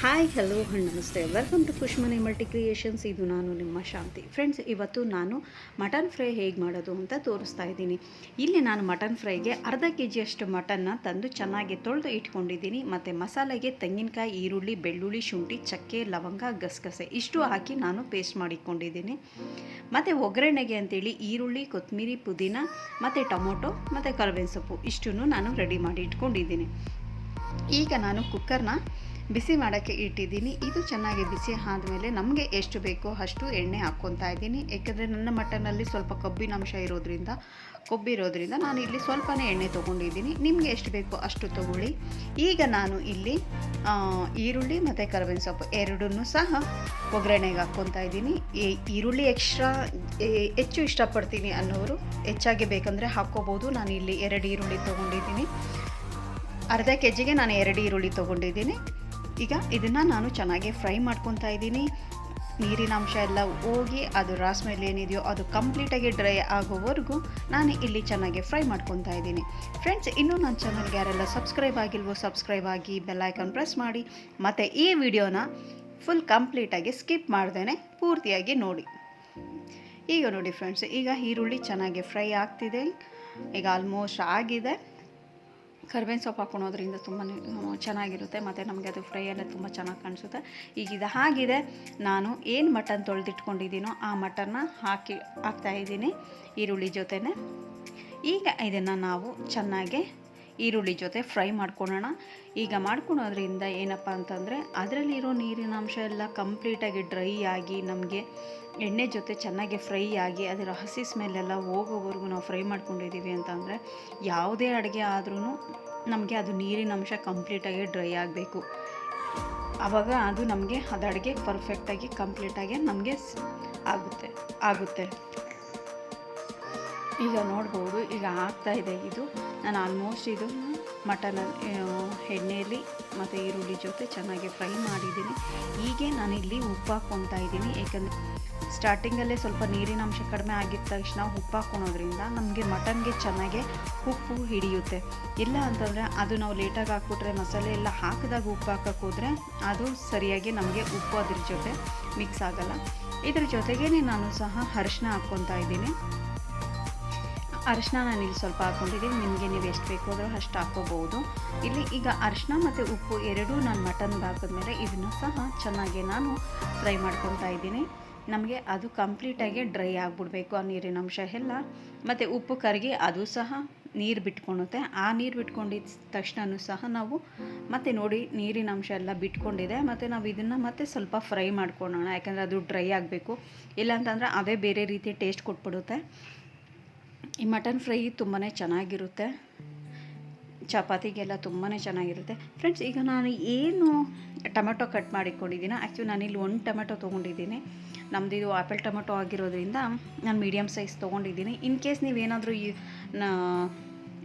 Hi hello ನಮಸ್ತೆ welcome to Khushmani multi creations. ಇದು ನಾನು ನಿಮ್ಮ ಶಾಂತಿ. ಫ್ರೆಂಡ್ಸ್, ಇವತ್ತು ನಾನು ಮಟನ್ ಫ್ರೈ ಹೇಗೆ ಮಾಡೋದು ಅಂತ ತೋರಿಸ್ತಾ ಇದ್ದೀನಿ. ಇಲ್ಲಿ ನಾನು ಮಟನ್ ಫ್ರೈಗೆ ಅರ್ಧ ಕೆ ಜಿಯಷ್ಟು ಮಟನ್ನ ತಂದು ಚೆನ್ನಾಗಿ ತೊಳೆದು ಇಟ್ಕೊಂಡಿದ್ದೀನಿ. ಮತ್ತು ಮಸಾಲೆಗೆ ತೆಂಗಿನಕಾಯಿ, ಈರುಳ್ಳಿ, ಬೆಳ್ಳುಳ್ಳಿ, ಶುಂಠಿ, ಚಕ್ಕೆ, ಲವಂಗ, ಗಸಗಸೆ ಇಷ್ಟು ಹಾಕಿ ನಾನು ಪೇಸ್ಟ್ ಮಾಡಿಕೊಂಡಿದ್ದೀನಿ. ಮತ್ತು ಒಗ್ಗರಣೆಗೆ ಅಂತೇಳಿ ಈರುಳ್ಳಿ, ಕೊತ್ತಂಬರಿ, ಪುದೀನ ಮತ್ತು ಟೊಮೊಟೊ ಮತ್ತು ಕರಿಬೇವಿನ ಸೊಪ್ಪು ಇಷ್ಟನ್ನು ನಾನು ರೆಡಿ ಮಾಡಿ ಇಟ್ಕೊಂಡಿದ್ದೀನಿ. ಈಗ ನಾನು ಕುಕ್ಕರ್ನ ಬಿಸಿ ಮಾಡೋಕ್ಕೆ ಇಟ್ಟಿದ್ದೀನಿ. ಇದು ಚೆನ್ನಾಗಿ ಬಿಸಿ ಆದಮೇಲೆ ನಮಗೆ ಎಷ್ಟು ಬೇಕೋ ಅಷ್ಟು ಎಣ್ಣೆ ಹಾಕ್ಕೊತಾ ಇದ್ದೀನಿ. ಏಕೆಂದರೆ ನನ್ನ ಮಟನಲ್ಲಿ ಸ್ವಲ್ಪ ಕೊಬ್ಬಿರೋದ್ರಿಂದ ನಾನು ಇಲ್ಲಿ ಸ್ವಲ್ಪನೇ ಎಣ್ಣೆ ತೊಗೊಂಡಿದ್ದೀನಿ. ನಿಮಗೆ ಎಷ್ಟು ಬೇಕೋ ಅಷ್ಟು ತೊಗೊಳ್ಳಿ. ಈಗ ನಾನು ಇಲ್ಲಿ ಈರುಳ್ಳಿ ಮತ್ತು ಕರಿಬೇವಿನ ಸೊಪ್ಪು ಎರಡನ್ನೂ ಸಹ ಒಗ್ಗರಣೆಗೆ ಹಾಕ್ಕೊತಾ ಇದ್ದೀನಿ. ಈರುಳ್ಳಿ ಹೆಚ್ಚು ಇಷ್ಟಪಡ್ತೀನಿ ಅನ್ನೋರು ಹೆಚ್ಚಾಗಿ ಬೇಕಂದರೆ ಹಾಕ್ಕೋಬೋದು. ನಾನು ಇಲ್ಲಿ 2 ಈರುಳ್ಳಿ ತೊಗೊಂಡಿದ್ದೀನಿ. ಅರ್ಧ ಕೆ ಜಿಗೆ ನಾನು 2 ಈರುಳ್ಳಿ ತೊಗೊಂಡಿದ್ದೀನಿ. ಈಗ ಇದನ್ನು ನಾನು ಚೆನ್ನಾಗಿ ಫ್ರೈ ಮಾಡ್ಕೊತಾ ಇದ್ದೀನಿ. ನೀರಿನ ಅಂಶ ಎಲ್ಲ ಹೋಗಿ ಅದು ರಾಸ್ ಮೇಲೆ ಏನಿದೆಯೋ ಅದು ಕಂಪ್ಲೀಟಾಗಿ ಡ್ರೈ ಆಗೋವರೆಗೂ ನಾನು ಇಲ್ಲಿ ಚೆನ್ನಾಗಿ ಫ್ರೈ ಮಾಡ್ಕೊತಾ ಇದ್ದೀನಿ. ಫ್ರೆಂಡ್ಸ್, ಇನ್ನೂ ನನ್ನ ಚಾನಲ್ಗೆ ಯಾರೆಲ್ಲ ಸಬ್ಸ್ಕ್ರೈಬ್ ಆಗಿಲ್ವೋ ಸಬ್ಸ್ಕ್ರೈಬ್ ಆಗಿ ಬೆಲ್ ಐಕಾನ್ ಪ್ರೆಸ್ ಮಾಡಿ. ಮತ್ತು ಈ ವಿಡಿಯೋನ ಫುಲ್ ಕಂಪ್ಲೀಟಾಗಿ ಸ್ಕಿಪ್ ಮಾಡ್ದೇ ಪೂರ್ತಿಯಾಗಿ ನೋಡಿ. ಈಗ ನೋಡಿ ಫ್ರೆಂಡ್ಸ್, ಈಗ ಈರುಳ್ಳಿ ಚೆನ್ನಾಗಿ ಫ್ರೈ ಆಗ್ತಿದೆ. ಈಗ ಆಲ್ಮೋಸ್ಟ್ ಆಗಿದೆ. ಕರಿಬೇವಿನ ಸೊಪ್ಪು ಹಾಕ್ಕೊಳೋದ್ರಿಂದ ತುಂಬಾ ಚೆನ್ನಾಗಿರುತ್ತೆ ಮತ್ತು ನಮಗೆ ಅದು ಫ್ರೈ ಎಲ್ಲ ತುಂಬ ಚೆನ್ನಾಗಿ ಕಾಣಿಸುತ್ತೆ. ಈಗ ಇದು ಆಗಿದೆ. ನಾನು ಏನು ಮಟನ್ ತೊಳೆದಿಟ್ಕೊಂಡಿದ್ದೀನೋ ಆ ಮಟನ್ನ ಹಾಕ್ತಾಯಿದ್ದೀನಿ ಈರುಳ್ಳಿ ಜೊತೆನೇ. ಈಗ ಇದನ್ನು ನಾವು ಚೆನ್ನಾಗಿ ಈರುಳ್ಳಿ ಜೊತೆ ಫ್ರೈ ಮಾಡ್ಕೊಳ್ಳೋಣ. ಈಗ ಮಾಡ್ಕೊಳೋದ್ರಿಂದ ಏನಪ್ಪ ಅಂತಂದರೆ ಅದರಲ್ಲಿರೋ ನೀರಿನ ಅಂಶ ಎಲ್ಲ ಕಂಪ್ಲೀಟಾಗಿ ಡ್ರೈ ಆಗಿ ನಮಗೆ ಎಣ್ಣೆ ಜೊತೆ ಚೆನ್ನಾಗಿ ಫ್ರೈ ಆಗಿ ಅದರ ಹಸಿ ಸ್ಮೆಲ್ಲೆಲ್ಲ ಹೋಗೋವರೆಗೂ ನಾವು ಫ್ರೈ ಮಾಡ್ಕೊಂಡಿದ್ದೀವಿ ಅಂತಂದರೆ ಯಾವುದೇ ಅಡುಗೆ ಆದ್ರೂ ನಮಗೆ ಅದು ನೀರಿನ ಅಂಶ ಕಂಪ್ಲೀಟಾಗಿ ಡ್ರೈ ಆಗಬೇಕು. ಆವಾಗ ಅದು ನಮಗೆ ಅದು ಅಡುಗೆ ಪರ್ಫೆಕ್ಟಾಗಿ ಕಂಪ್ಲೀಟಾಗಿ ನಮಗೆ ಆಗುತ್ತೆ. ಈಗ ನೋಡ್ಬೋದು, ಈಗ ಆಗ್ತಾಯಿದೆ ಇದು. ನಾನು ಆಲ್ಮೋಸ್ಟ್ ಇದು ಮಟನ್ ಎಣ್ಣೆಯಲ್ಲಿ ಮತ್ತು ಈರುಳ್ಳಿ ಜೊತೆ ಚೆನ್ನಾಗಿ ಫ್ರೈ ಮಾಡಿದ್ದೀನಿ. ಹೀಗೆ ನಾನಿಲ್ಲಿ ಉಪ್ಪು ಹಾಕ್ಕೊತಾ ಇದ್ದೀನಿ. ಏಕೆಂದರೆ ಸ್ಟಾರ್ಟಿಂಗಲ್ಲೇ ಸ್ವಲ್ಪ ನೀರಿನ ಅಂಶ ಕಡಿಮೆ ಆಗಿದ್ದ ತಕ್ಷಣ ಉಪ್ಪು ಹಾಕ್ಕೊಳೋದ್ರಿಂದ ನಮಗೆ ಮಟನ್ಗೆ ಚೆನ್ನಾಗಿ ಉಪ್ಪು ಹಿಡಿಯುತ್ತೆ. ಇಲ್ಲ ಅಂತಂದರೆ ಅದು ನಾವು ಲೇಟಾಗಿ ಹಾಕ್ಬಿಟ್ರೆ ಮಸಾಲೆ ಎಲ್ಲ ಹಾಕಿದಾಗ ಉಪ್ಪು ಹಾಕೋಕ್ಕೆ ಹೋದರೆ ಅದು ಸರಿಯಾಗಿ ನಮಗೆ ಉಪ್ಪು ಅದ್ರ ಜೊತೆ ಮಿಕ್ಸ್ ಆಗೋಲ್ಲ. ಇದ್ರ ಜೊತೆಗೇ ನಾನು ಸಹ ಅರಿಶಿನ ಹಾಕ್ಕೊತಾ ಇದ್ದೀನಿ. ಅರಿಶಿನ ನಾನು ಇಲ್ಲಿ ಸ್ವಲ್ಪ ಹಾಕ್ಕೊಂಡಿದ್ದೀನಿ. ನಿಮಗೆ ನೀವು ಎಷ್ಟು ಬೇಕಾದರೂ ಅಷ್ಟು ಹಾಕ್ಕೋಬೋದು. ಇಲ್ಲಿ ಈಗ ಅರಿಶಿನ ಮತ್ತು ಉಪ್ಪು ಎರಡೂ ನಾನು ಮಟನ್ಗೆ ಹಾಕಿದ್ಮೇಲೆ ಇದನ್ನು ಸಹ ಚೆನ್ನಾಗಿ ನಾನು ಫ್ರೈ ಮಾಡ್ಕೊತಾ ಇದ್ದೀನಿ. ನಮಗೆ ಅದು ಕಂಪ್ಲೀಟಾಗಿ ಡ್ರೈ ಆಗಿಬಿಡ್ಬೇಕು ಆ ನೀರಿನ ಅಂಶ ಎಲ್ಲ. ಮತ್ತು ಉಪ್ಪು ಕರಗಿ ಅದು ಸಹ ನೀರು ಬಿಟ್ಕೊಳುತ್ತೆ. ಆ ನೀರು ಬಿಟ್ಕೊಂಡಿದ್ದ ತಕ್ಷಣ ಸಹ ನಾವು ಮತ್ತು ನೋಡಿ ನೀರಿನ ಅಂಶ ಎಲ್ಲ ಬಿಟ್ಕೊಂಡಿದೆ. ಮತ್ತು ನಾವು ಇದನ್ನು ಮತ್ತೆ ಸ್ವಲ್ಪ ಫ್ರೈ ಮಾಡ್ಕೊಳ್ಳೋಣ. ಯಾಕಂದರೆ ಅದು ಡ್ರೈ ಆಗಬೇಕು. ಇಲ್ಲಾಂತಂದರೆ ಅದೇ ಬೇರೆ ರೀತಿ ಟೇಸ್ಟ್ ಕೊಟ್ಬಿಡುತ್ತೆ. ಈ ಮಟನ್ ಫ್ರೈ ತುಂಬಾ ಚೆನ್ನಾಗಿರುತ್ತೆ, ಚಪಾತಿಗೆಲ್ಲ ತುಂಬಾ ಚೆನ್ನಾಗಿರುತ್ತೆ. ಫ್ರೆಂಡ್ಸ್, ಈಗ ನಾನು ಏನು ಟೊಮೆಟೊ ಕಟ್ ಮಾಡಿಕೊಂಡಿದ್ದೀನಿ. ಆ್ಯಕ್ಚುಲಿ ನಾನಿಲ್ಲಿ 1 ಟೊಮೆಟೊ ತೊಗೊಂಡಿದ್ದೀನಿ. ನಮ್ಮದು ಇದು ಆ್ಯಪಲ್ ಟೊಮೆಟೊ ಆಗಿರೋದ್ರಿಂದ ನಾನು ಮೀಡಿಯಮ್ ಸೈಜ್ ತೊಗೊಂಡಿದ್ದೀನಿ. ಇನ್ ಕೇಸ್ ನೀವೇನಾದರೂ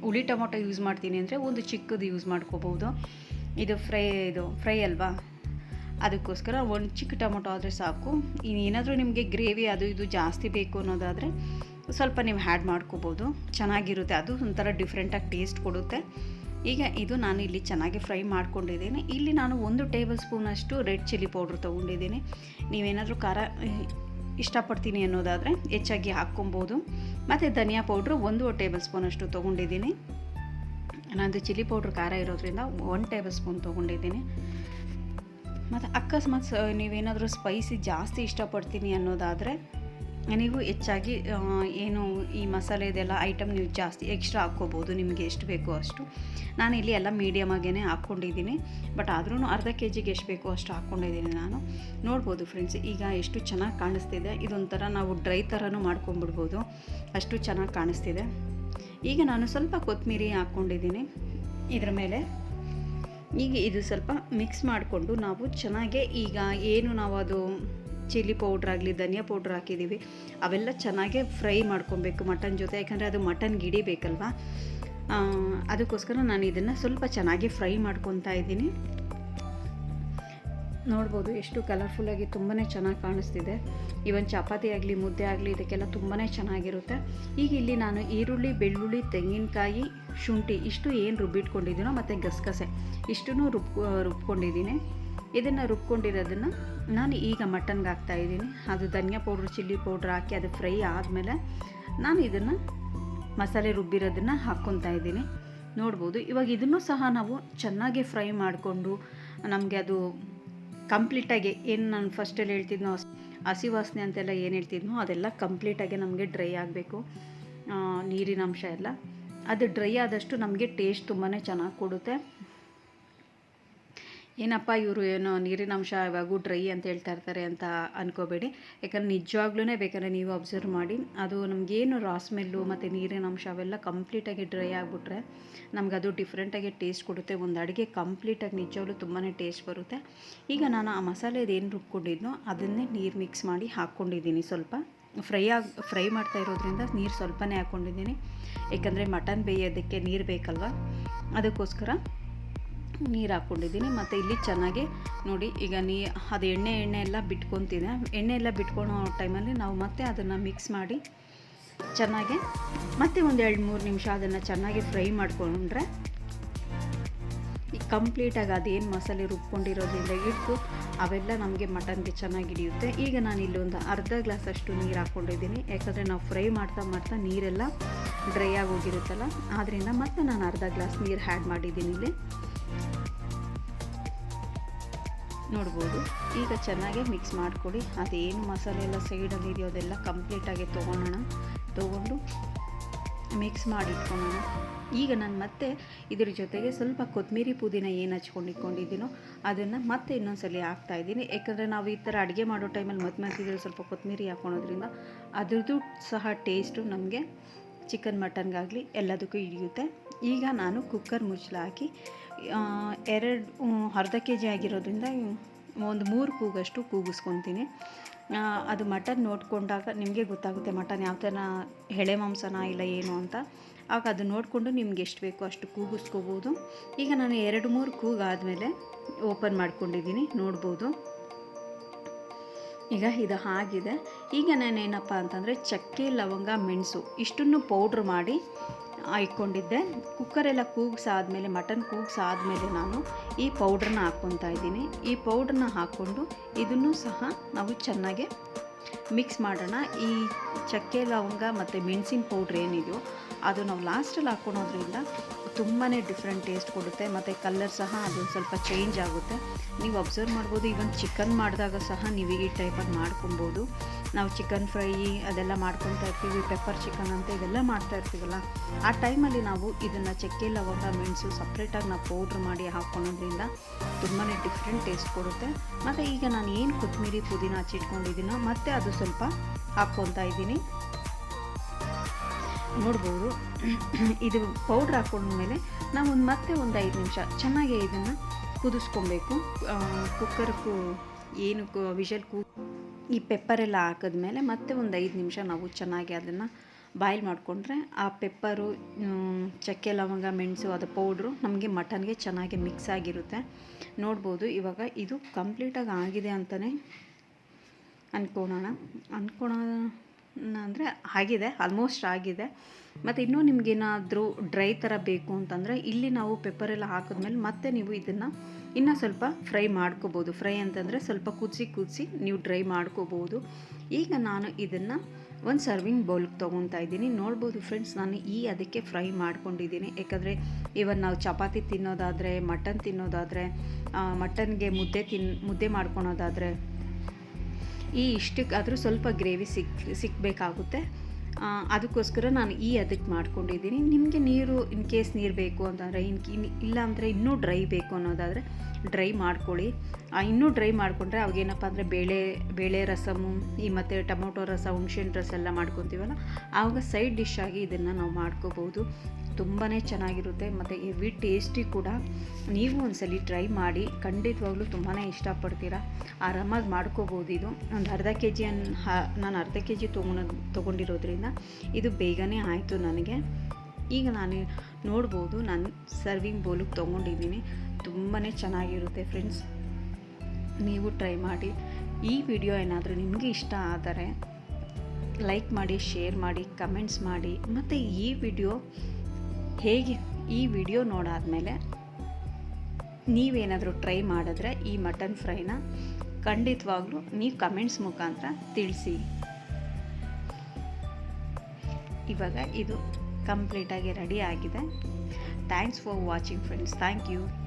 ಹುಳಿ ಟೊಮೆಟೊ ಯೂಸ್ ಮಾಡ್ತೀನಿ ಅಂದರೆ ಒಂದು ಚಿಕ್ಕದು ಯೂಸ್ ಮಾಡ್ಕೋಬೋದು. ಇದು ಫ್ರೈ ಅಲ್ವಾ, ಅದಕ್ಕೋಸ್ಕರ ಒಂದು ಚಿಕ್ಕ ಟೊಮೆಟೊ ಆದರೆ ಸಾಕು. ಏನಾದರೂ ನಿಮಗೆ ಗ್ರೇವಿ ಅದು ಇದು ಜಾಸ್ತಿ ಬೇಕು ಅನ್ನೋದಾದರೆ ಸ್ವಲ್ಪ ನೀವು ಆ್ಯಡ್ ಮಾಡ್ಕೋಬೋದು, ಚೆನ್ನಾಗಿರುತ್ತೆ. ಅದು ಒಂಥರ ಡಿಫ್ರೆಂಟಾಗಿ ಟೇಸ್ಟ್ ಕೊಡುತ್ತೆ. ಈಗ ಇದು ನಾನು ಇಲ್ಲಿ ಚೆನ್ನಾಗಿ ಫ್ರೈ ಮಾಡ್ಕೊಂಡಿದ್ದೀನಿ. ಇಲ್ಲಿ ನಾನು 1 ಟೇಬಲ್ ಸ್ಪೂನಷ್ಟು ರೆಡ್ ಚಿಲ್ಲಿ ಪೌಡ್ರ್ ತೊಗೊಂಡಿದ್ದೀನಿ. ನೀವೇನಾದರೂ ಖಾರ ಇಷ್ಟಪಡ್ತೀನಿ ಅನ್ನೋದಾದರೆ ಹೆಚ್ಚಾಗಿ ಹಾಕ್ಕೊಬೋದು. ಮತ್ತು ಧನಿಯಾ ಪೌಡ್ರು 1 ಟೇಬಲ್ ಸ್ಪೂನಷ್ಟು ತೊಗೊಂಡಿದ್ದೀನಿ. ನಂದು ಚಿಲ್ಲಿ ಪೌಡ್ರ್ ಖಾರ ಇರೋದ್ರಿಂದ 1 ಟೇಬಲ್ ಸ್ಪೂನ್ ತೊಗೊಂಡಿದ್ದೀನಿ. ಮತ್ತು ಅಕಸ್ಮಾತ್ ನೀವೇನಾದರೂ ಸ್ಪೈಸಿ ಜಾಸ್ತಿ ಇಷ್ಟಪಡ್ತೀನಿ ಅನ್ನೋದಾದರೆ ನೀವು ಹೆಚ್ಚಾಗಿ ಏನು ಈ ಮಸಾಲೆ ಇದೆಲ್ಲ ಐಟಮ್ ನೀವು ಜಾಸ್ತಿ ಎಕ್ಸ್ಟ್ರಾ ಹಾಕ್ಕೋಬೋದು, ನಿಮಗೆ ಎಷ್ಟು ಬೇಕೋ ಅಷ್ಟು. ನಾನಿಲ್ಲಿ ಎಲ್ಲ ಮೀಡಿಯಮಾಗೇ ಹಾಕ್ಕೊಂಡಿದ್ದೀನಿ. ಬಟ್ ಆದ್ರೂ ಅರ್ಧ ಕೆ ಜಿಗೆ ಎಷ್ಟು ಬೇಕೋ ಅಷ್ಟು ಹಾಕ್ಕೊಂಡಿದ್ದೀನಿ ನಾನು. ನೋಡ್ಬೋದು ಫ್ರೆಂಡ್ಸ್, ಈಗ ಎಷ್ಟು ಚೆನ್ನಾಗಿ ಕಾಣಿಸ್ತಿದೆ. ಇದೊಂಥರ ನಾವು ಡ್ರೈ ಥರನೂ ಮಾಡ್ಕೊಂಬಿಡ್ಬೋದು, ಅಷ್ಟು ಚೆನ್ನಾಗಿ ಕಾಣಿಸ್ತಿದೆ. ಈಗ ನಾನು ಸ್ವಲ್ಪ ಕೊತ್ತಂಬರಿ ಹಾಕ್ಕೊಂಡಿದ್ದೀನಿ ಇದ್ರ ಮೇಲೆ. ಈಗ ಇದು ಸ್ವಲ್ಪ ಮಿಕ್ಸ್ ಮಾಡಿಕೊಂಡು ನಾವು ಚೆನ್ನಾಗೆ ಈಗ ಏನು ನಾವು ಅದು ಚಿಲ್ಲಿ ಪೌಡ್ರ್ ಆಗಲಿ ಧನಿಯಾ ಪೌಡ್ರ್ ಹಾಕಿದ್ದೀವಿ ಅವೆಲ್ಲ ಚೆನ್ನಾಗೇ ಫ್ರೈ ಮಾಡ್ಕೊಬೇಕು ಮಟನ್ ಜೊತೆ. ಯಾಕಂದರೆ ಅದು ಮಟನ್ಗೆ ಹಿಡಿಬೇಕಲ್ವ, ಅದಕ್ಕೋಸ್ಕರ ನಾನು ಇದನ್ನು ಸ್ವಲ್ಪ ಚೆನ್ನಾಗಿ ಫ್ರೈ ಮಾಡ್ಕೊತಾ ಇದ್ದೀನಿ. ನೋಡ್ಬೋದು ಎಷ್ಟು ಕಲರ್ಫುಲ್ಲಾಗಿ ತುಂಬಾ ಚೆನ್ನಾಗಿ ಕಾಣಿಸ್ತಿದೆ. ಈವನ್ ಚಪಾತಿ ಆಗಲಿ ಮುದ್ದೆ ಆಗಲಿ ಇದಕ್ಕೆಲ್ಲ ತುಂಬಾ ಚೆನ್ನಾಗಿರುತ್ತೆ. ಈಗ ಇಲ್ಲಿ ನಾನು ಈರುಳ್ಳಿ, ಬೆಳ್ಳುಳ್ಳಿ, ತೆಂಗಿನಕಾಯಿ, ಶುಂಠಿ ಇಷ್ಟು ಏನು ರುಬ್ಬಿಟ್ಕೊಂಡಿದ್ದೀನೋ ಮತ್ತು ಗಸಗಸೆ ಇಷ್ಟನ್ನು ರುಬ್ಕೊಂಡಿದ್ದೀನಿ. ಇದನ್ನು ರುಬ್ಕೊಂಡಿರೋದನ್ನು ನಾನು ಈಗ ಮಟನ್ಗೆ ಹಾಕ್ತಾಯಿದ್ದೀನಿ. ಅದು ಧನಿಯಾ ಪೌಡ್ರ್, ಚಿಲ್ಲಿ ಪೌಡ್ರ್ ಹಾಕಿ ಅದು ಫ್ರೈ ಆದಮೇಲೆ ನಾನು ಇದನ್ನು ಮಸಾಲೆ ರುಬ್ಬಿರೋದನ್ನು ಹಾಕ್ಕೊತಾ ಇದ್ದೀನಿ. ನೋಡ್ಬೋದು. ಇವಾಗ ಇದನ್ನು ಸಹ ನಾವು ಚೆನ್ನಾಗಿ ಫ್ರೈ ಮಾಡಿಕೊಂಡು ನಮಗೆ ಅದು ಕಂಪ್ಲೀಟಾಗಿ ಏನು ನಾನು ಫಸ್ಟಲ್ಲಿ ಹೇಳ್ತಿದ್ನೋ ಹಸಿ ವಾಸನೆ ಅಂತೆಲ್ಲ ಏನು ಹೇಳ್ತಿದ್ನೋ ಅದೆಲ್ಲ ಕಂಪ್ಲೀಟಾಗಿ ನಮಗೆ ಡ್ರೈ ಆಗಬೇಕು. ನೀರಿನ ಅಂಶ ಎಲ್ಲ ಅದು ಡ್ರೈ ಆದಷ್ಟು ನಮಗೆ ಟೇಸ್ಟ್ ತುಂಬಾ ಚೆನ್ನಾಗಿ ಕೊಡುತ್ತೆ. ಏನಪ್ಪ ಇವರು ಏನೋ ನೀರಿನ ಅಂಶ ಇವಾಗೂ ಡ್ರೈ ಅಂತ ಹೇಳ್ತಾ ಇರ್ತಾರೆ ಅಂತ ಅಂದ್ಕೋಬೇಡಿ. ಯಾಕಂದರೆ ನಿಜವಾಗ್ಲೂ ಬೇಕಾದ್ರೆ ನೀವು ಅಬ್ಸರ್ವ್ ಮಾಡಿ, ಅದು ನಮಗೇನು ರಾ ಸ್ಮೆಲ್ಲು ಮತ್ತು ನೀರಿನ ಅಂಶ ಅವೆಲ್ಲ ಕಂಪ್ಲೀಟಾಗಿ ಡ್ರೈ ಆಗಿಬಿಟ್ರೆ ನಮ್ಗೆ ಅದು ಡಿಫ್ರೆಂಟಾಗಿ ಟೇಸ್ಟ್ ಕೊಡುತ್ತೆ. ಒಂದು ಅಡುಗೆ ಕಂಪ್ಲೀಟಾಗಿ ನಿಜವಾಗ್ಲೂ ತುಂಬಾ ಟೇಸ್ಟ್ ಬರುತ್ತೆ. ಈಗ ನಾನು ಆ ಮಸಾಲೆದು ಏನು ರುಬ್ಕೊಂಡಿದ್ನೋ ಅದನ್ನೇ ನೀರು ಮಿಕ್ಸ್ ಮಾಡಿ ಹಾಕ್ಕೊಂಡಿದ್ದೀನಿ. ಸ್ವಲ್ಪ ಫ್ರೈ ಮಾಡ್ತಾ ಇರೋದ್ರಿಂದ ನೀರು ಸ್ವಲ್ಪನೇ ಹಾಕ್ಕೊಂಡಿದ್ದೀನಿ. ಏಕೆಂದರೆ ಮಟನ್ ಬೇಯೋದಕ್ಕೆ ನೀರು ಬೇಕಲ್ವ, ಅದಕ್ಕೋಸ್ಕರ ನೀರು ಹಾಕ್ಕೊಂಡಿದ್ದೀನಿ. ಮತ್ತು ಇಲ್ಲಿ ಚೆನ್ನಾಗಿ ನೋಡಿ, ಈಗ ಅದು ಎಣ್ಣೆ ಎಲ್ಲ ಬಿಟ್ಕೊತಿದೆ. ಎಣ್ಣೆ ಎಲ್ಲ ಬಿಟ್ಕೊಳೋ ಟೈಮಲ್ಲಿ ನಾವು ಮತ್ತೆ ಅದನ್ನು ಮಿಕ್ಸ್ ಮಾಡಿ ಚೆನ್ನಾಗಿ ಮತ್ತೆ ಒಂದು 2-3 ನಿಮಿಷ ಅದನ್ನು ಚೆನ್ನಾಗಿ ಫ್ರೈ ಮಾಡಿಕೊಂಡ್ರೆ ಈಗ ಕಂಪ್ಲೀಟಾಗಿ ಅದೇನು ಮಸಾಲೆ ರುಬ್ಕೊಂಡಿರೋದ್ರಿಂದ ಹಿಡಿದು ಅವೆಲ್ಲ ನಮಗೆ ಮಟನ್ಗೆ ಚೆನ್ನಾಗಿ ಹಿಡಿಯುತ್ತೆ. ಈಗ ನಾನು ಇಲ್ಲಿ ಒಂದು ಅರ್ಧ ಗ್ಲಾಸಷ್ಟು ನೀರು ಹಾಕ್ಕೊಂಡಿದ್ದೀನಿ. ಯಾಕಂದರೆ ನಾವು ಫ್ರೈ ಮಾಡ್ತಾ ನೀರೆಲ್ಲ ಡ್ರೈ ಆಗೋಗಿರುತ್ತಲ್ಲ, ಆದ್ದರಿಂದ ಮತ್ತೆ ನಾನು ಅರ್ಧ ಗ್ಲಾಸ್ ನೀರು ಆ್ಯಡ್ ಮಾಡಿದ್ದೀನಿ ಇಲ್ಲಿ. ನೋಡ್ಬೋದು. ಈಗ ಚೆನ್ನಾಗಿ ಮಿಕ್ಸ್ ಮಾಡಿಕೊಡಿ. ಅದೇನು ಮಸಾಲೆ ಎಲ್ಲ ಸೈಡಲ್ಲಿ ಇದೆಯೋ ಅದೆಲ್ಲ ಕಂಪ್ಲೀಟಾಗಿ ತೊಗೊಂಡು ಮಿಕ್ಸ್ ಮಾಡಿ ಇಟ್ಕೊಳ್ಳೋಣ. ಈಗ ನಾನು ಮತ್ತೆ ಇದ್ರ ಜೊತೆಗೆ ಸ್ವಲ್ಪ ಕೊತ್ತಂಬರಿ ಪುದೀನ ಏನು ಹಚ್ಕೊಂಡಿದ್ದೀನೋ ಅದನ್ನು ಮತ್ತೆ ಇನ್ನೊಂದ್ಸಲಿ ಹಾಕ್ತಾಯಿದ್ದೀನಿ. ಯಾಕಂದರೆ ನಾವು ಈ ಥರ ಅಡುಗೆ ಮಾಡೋ ಟೈಮಲ್ಲಿ ಮಧ್ಯದಲ್ಲಿ ಸ್ವಲ್ಪ ಕೊತ್ತಂಬರಿ ಹಾಕ್ಕೊಳೋದ್ರಿಂದ ಅದ್ರದ್ದು ಸಹ ಟೇಸ್ಟು ನಮಗೆ ಚಿಕನ್ ಮಟನ್ಗಾಗಲಿ ಎಲ್ಲದಕ್ಕೂ ಹಿಡಿಯುತ್ತೆ. ಈಗ ನಾನು ಕುಕ್ಕರ್ ಮುಚ್ಚಳ ಹಾಕಿ ಅರ್ಧ ಕೆ ಜಿ ಆಗಿರೋದ್ರಿಂದ ಒಂದು 3 ಕೂಗಷ್ಟು ಕೂಗಿಸ್ಕೊತೀನಿ. ಅದು ಮಟನ್ ನೋಡಿಕೊಂಡಾಗ ನಿಮಗೆ ಗೊತ್ತಾಗುತ್ತೆ ಮಟನ್ ಯಾವ ಥರ ಎಳೆ ಮಾಂಸನ ಇಲ್ಲ ಏನು ಅಂತ. ಆಗ ಅದು ನೋಡಿಕೊಂಡು ನಿಮ್ಗೆ ಎಷ್ಟು ಬೇಕೋ ಅಷ್ಟು ಕೂಗಿಸ್ಕೋಬೋದು. ಈಗ ನಾನು 2-3 ಕೂಗಾದಮೇಲೆ ಓಪನ್ ಮಾಡ್ಕೊಂಡಿದ್ದೀನಿ. ನೋಡ್ಬೋದು. ಈಗ ಇದು ಆಗಿದೆ. ಈಗ ನಾನೇನಪ್ಪ ಅಂತಂದರೆ ಚಕ್ಕೆ, ಲವಂಗ, ಮೆಣಸು ಇಷ್ಟನ್ನು ಪೌಡ್ರ್ ಮಾಡಿ ಇಟ್ಕೊಂಡಿದ್ದೆ. ಕುಕ್ಕರೆಲ್ಲ ಕೂಗಿಸಾದ್ಮೇಲೆ ಮಟನ್ ಕೂಗಿಸಾದ್ಮೇಲೆ ನಾನು ಈ ಪೌಡ್ರನ್ನ ಹಾಕ್ಕೊತಾ ಇದ್ದೀನಿ. ಈ ಪೌಡ್ರನ್ನ ಹಾಕ್ಕೊಂಡು ಇದನ್ನು ಸಹ ನಾವು ಚೆನ್ನಾಗಿ ಮಿಕ್ಸ್ ಮಾಡೋಣ. ಈ ಚಕ್ಕೆ, ಲವಂಗ ಮತ್ತು ಮೆಣಸಿನ ಪೌಡ್ರ್ ಏನಿದೆಯೋ ಅದು ನಾವು ಲಾಸ್ಟಲ್ಲಿ ಹಾಕ್ಕೊಳೋದ್ರಿಂದ ತುಂಬಾ ಡಿಫ್ರೆಂಟ್ ಟೇಸ್ಟ್ ಕೊಡುತ್ತೆ. ಮತ್ತು ಕಲರ್ ಸಹ ಅದು ಸ್ವಲ್ಪ ಚೇಂಜ್ ಆಗುತ್ತೆ. ನೀವು ಅಬ್ಸರ್ವ್ ಮಾಡ್ಬೋದು. ಈವನ್ ಚಿಕನ್ ಮಾಡಿದಾಗ ಸಹ ನೀವು ಈ ಟೈಪಾಗಿ ಮಾಡ್ಕೊಬೋದು. ನಾವು ಚಿಕನ್ ಫ್ರೈ ಅದೆಲ್ಲ ಮಾಡ್ಕೊತಾ ಇರ್ತೀವಿ, ಪೆಪ್ಪರ್ ಚಿಕನ್ ಅಂತ ಇದೆಲ್ಲ ಮಾಡ್ತಾ ಇರ್ತೀವಲ್ಲ, ಆ ಟೈಮಲ್ಲಿ ನಾವು ಇದನ್ನು ಚಕ್ಕೆ, ಲವಂಗ, ಮೆಣಸು ಸಪ್ರೇಟಾಗಿ ನಾವು ಪೌಡ್ರ್ ಮಾಡಿ ಹಾಕ್ಕೊಳೋದ್ರಿಂದ ತುಂಬಾ ಡಿಫ್ರೆಂಟ್ ಟೇಸ್ಟ್ ಕೊಡುತ್ತೆ. ಮತ್ತು ಈಗ ನಾನು ಏನು ಕೊತ್ತಂಬರಿ ಪುದೀನ ಹಚ್ಚಿಟ್ಕೊಂಡಿದ್ದೀನೋ ಮತ್ತೆ ಅದು ಸ್ವಲ್ಪ ಹಾಕ್ಕೊತಾ ಇದ್ದೀನಿ. ನೋಡ್ಬೋದು. ಇದು ಪೌಡ್ರ್ ಹಾಕ್ಕೊಂಡ್ಮೇಲೆ ನಾವು ಮತ್ತೆ ಒಂದು 5 ನಿಮಿಷ ಚೆನ್ನಾಗಿ ಇದನ್ನು ಕುದಿಸ್ಕೊಬೇಕು. ಕುಕ್ಕರ್ಗೂ ಏನು ವಿಷಲ್ ಈ ಪೆಪ್ಪರೆಲ್ಲ ಹಾಕಿದ್ಮೇಲೆ ಮತ್ತೆ ಒಂದು 5 ನಿಮಿಷ ನಾವು ಚೆನ್ನಾಗಿ ಅದನ್ನು ಬಾಯ್ಲ್ ಮಾಡಿಕೊಂಡ್ರೆ ಆ ಪೆಪ್ಪರು, ಚಕ್ಕೆ, ಲವಂಗ, ಮೆಣಸು ಅದು ಪೌಡ್ರು ನಮಗೆ ಮಟನ್ಗೆ ಚೆನ್ನಾಗಿ ಮಿಕ್ಸ್ ಆಗಿರುತ್ತೆ. ನೋಡ್ಬೋದು. ಇವಾಗ ಇದು ಕಂಪ್ಲೀಟಾಗಿ ಆಗಿದೆ ಅಂತಲೇ ಅಂದ್ಕೊಳ್ಳೋಣ ಅಂದರೆ ಆಗಿದೆ, ಆಲ್ಮೋಸ್ಟ್ ಆಗಿದೆ. ಮತ್ತು ಇನ್ನೂ ನಿಮಗೇನಾದರೂ ಡ್ರೈ ಥರ ಬೇಕು ಅಂತಂದರೆ ಇಲ್ಲಿ ನಾವು ಪೆಪ್ಪರೆಲ್ಲ ಹಾಕಿದ್ಮೇಲೆ ಮತ್ತೆ ನೀವು ಇದನ್ನು ಇನ್ನೂ ಸ್ವಲ್ಪ ಫ್ರೈ ಮಾಡ್ಕೋಬೋದು. ಫ್ರೈ ಅಂತಂದರೆ ಸ್ವಲ್ಪ ಕುದಿಸಿ ನೀವು ಡ್ರೈ ಮಾಡ್ಕೋಬೋದು. ಈಗ ನಾನು ಇದನ್ನು ಒಂದು ಸರ್ವಿಂಗ್ ಬೌಲ್ಗೆ ತೊಗೊತಾ ಇದ್ದೀನಿ. ನೋಡ್ಬೋದು ಫ್ರೆಂಡ್ಸ್, ನಾನು ಅದಕ್ಕೆ ಫ್ರೈ ಮಾಡ್ಕೊಂಡಿದ್ದೀನಿ. ಯಾಕಂದರೆ ಇವನ್ ನಾವು ಚಪಾತಿ ತಿನ್ನೋದಾದರೆ, ಮಟನ್ ತಿನ್ನೋದಾದರೆ, ಮಟನ್ಗೆ ಮುದ್ದೆ ಮಾಡ್ಕೊಳೋದಾದರೆ ಇಷ್ಟಕ್ಕಾದರೂ ಸ್ವಲ್ಪ ಗ್ರೇವಿ ಸಿಕ್ಕಬೇಕಾಗುತ್ತೆ. ಅದಕ್ಕೋಸ್ಕರ ನಾನು ಅದಕ್ಕೆ ಮಾಡ್ಕೊಂಡಿದ್ದೀನಿ. ನಿಮಗೆ ನೀರು ಇನ್ ಕೇಸ್ ನೀರು ಬೇಕು ಅಂತಂದರೆ ಇಲ್ಲ ಅಂದರೆ ಇನ್ನೂ ಡ್ರೈ ಬೇಕು ಅನ್ನೋದಾದರೆ ಡ್ರೈ ಮಾಡ್ಕೊಳ್ಳಿ. ಇನ್ನೂ ಡ್ರೈ ಮಾಡಿಕೊಂಡ್ರೆ ಅವಾಗೇನಪ್ಪ ಅಂದರೆ ಬೇಳೆ ರಸಮು ಮತ್ತು ಟೊಮೊಟೊ ರಸ, ಹುಣ್ಸೆಹಣ್ಣು ರಸ ಎಲ್ಲ ಮಾಡ್ಕೊತೀವಲ್ಲ, ಆವಾಗ ಸೈಡ್ ಡಿಶ್ ಆಗಿ ಇದನ್ನು ನಾವು ಮಾಡ್ಕೋಬೋದು. ತುಂಬಾ ಚೆನ್ನಾಗಿರುತ್ತೆ ಮತ್ತು ಹೆವಿ ಟೇಸ್ಟಿ ಕೂಡ. ನೀವು ಒಂದ್ಸಲಿ ಟ್ರೈ ಮಾಡಿ, ಖಂಡಿತವಾಗ್ಲೂ ತುಂಬಾ ಇಷ್ಟಪಡ್ತೀರಾ. ಆರಾಮಾಗಿ ಮಾಡ್ಕೋಬೋದು. ಇದು ಒಂದು ಅರ್ಧ ಕೆ ಜಿ ನಾನು ಅರ್ಧ ಕೆ ಜಿ ತೊಗೊಂಡಿರೋದ್ರಿಂದ ಇದು ಬೇಗನೆ ಆಯಿತು ನನಗೆ. ಈಗ ನಾನು ನೋಡ್ಬೋದು, ನಾನು ಸರ್ವಿಂಗ್ ಬೌಲಿಗೆ ತೊಗೊಂಡಿದ್ದೀನಿ. ತುಂಬಾ ಚೆನ್ನಾಗಿರುತ್ತೆ ಫ್ರೆಂಡ್ಸ್, ನೀವು ಟ್ರೈ ಮಾಡಿ. ಈ ವಿಡಿಯೋ ಏನಾದರೂ ನಿಮಗೆ ಇಷ್ಟ ಆದರೆ ಲೈಕ್ ಮಾಡಿ, ಶೇರ್ ಮಾಡಿ, ಕಮೆಂಟ್ಸ್ ಮಾಡಿ. ಮತ್ತು ಈ ವಿಡಿಯೋ ನೋಡಾದಮೇಲೆ ನೀವೇನಾದರೂ ಟ್ರೈ ಮಾಡಿದ್ರೆ ಈ ಮಟನ್ ಫ್ರೈನ ಖಂಡಿತವಾಗ್ಲೂ ನೀವು ಕಮೆಂಟ್ಸ್ ಮುಖಾಂತರ ತಿಳಿಸಿ. ಇವಾಗ ಇದು ಕಂಪ್ಲೀಟಾಗಿ ರೆಡಿ ಆಗಿದೆ. Thanks for watching friends. Thank you.